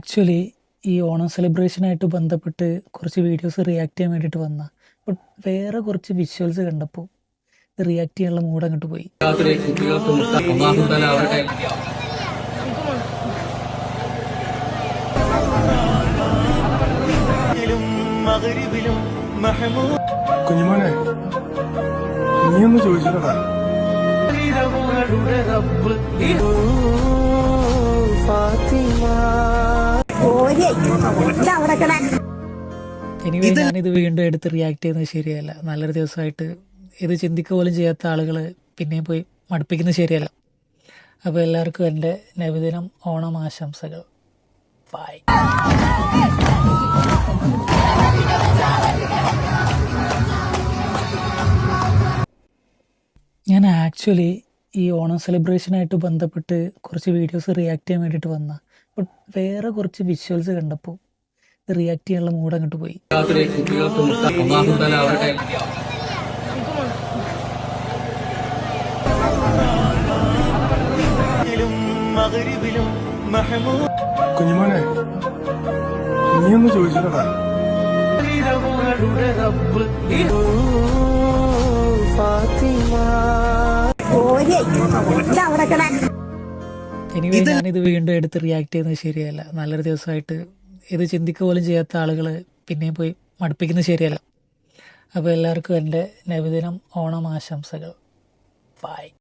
Actually ഈ ഓണം സെലിബ്രേഷനായിട്ട് ബന്ധപ്പെട്ട് കുറച്ച് വീഡിയോസ് റിയാക്ട് ചെയ്യാൻ വേണ്ടിയിട്ട് വന്ന ബട്ട് വേറെ കുറച്ച് വിഷ്വൽസ് കണ്ടപ്പോൾ റിയാക്ട് ചെയ്യാനുള്ള മൂഡ് അങ്ങോട്ട് പോയി. കുഞ്ഞുമോനെ നീ ഒന്ന് ചോദിച്ചിട്ടാ എനിവേ ഞാനിത് വീണ്ടും എടുത്ത് റിയാക്ട് ചെയ്യുന്നത് ശരിയല്ല. നല്ലൊരു ദിവസമായിട്ട് ഇത് ചിന്തിക്കുക പോലും ചെയ്യാത്ത ആളുകൾ പിന്നെയും പോയി മടുപ്പിക്കുന്നത് ശരിയല്ല. അപ്പോൾ എല്ലാവർക്കും എൻ്റെ നബിദിനം ഓണം ആശംസകൾ. ബൈ. ഞാൻ ആക്ച്വലി ഈ ഓണം സെലിബ്രേഷനായിട്ട് ബന്ധപ്പെട്ട് കുറച്ച് വീഡിയോസ് റിയാക്ട് ചെയ്യാൻ വേണ്ടിയിട്ട് വന്ന ബട്ട് വേറെ കുറച്ച് വിഷ്വൽസ് കണ്ടപ്പോൾ റിയാക്ട് ചെയ്യാനുള്ള മൂഡ് അങ്ങോട്ട് പോയി. കുഞ്ഞുമോനെ നീ ഒന്ന് ചോദിച്ചിട്ടാ എനിവേ ഞാനിത് വീണ്ടും എടുത്ത് റിയാക്ട് ചെയ്യുന്നത് ശരിയല്ല. നല്ലൊരു ദിവസമായിട്ട് ഇത് ചിന്തിക്കുക പോലും ചെയ്യാത്ത ആളുകൾ പിന്നെയും പോയി മടുപ്പിക്കുന്നത് ശരിയല്ല. അപ്പോൾ എല്ലാവർക്കും എൻ്റെ നബിദിനം ഓണം ആശംസകൾ. ബൈ.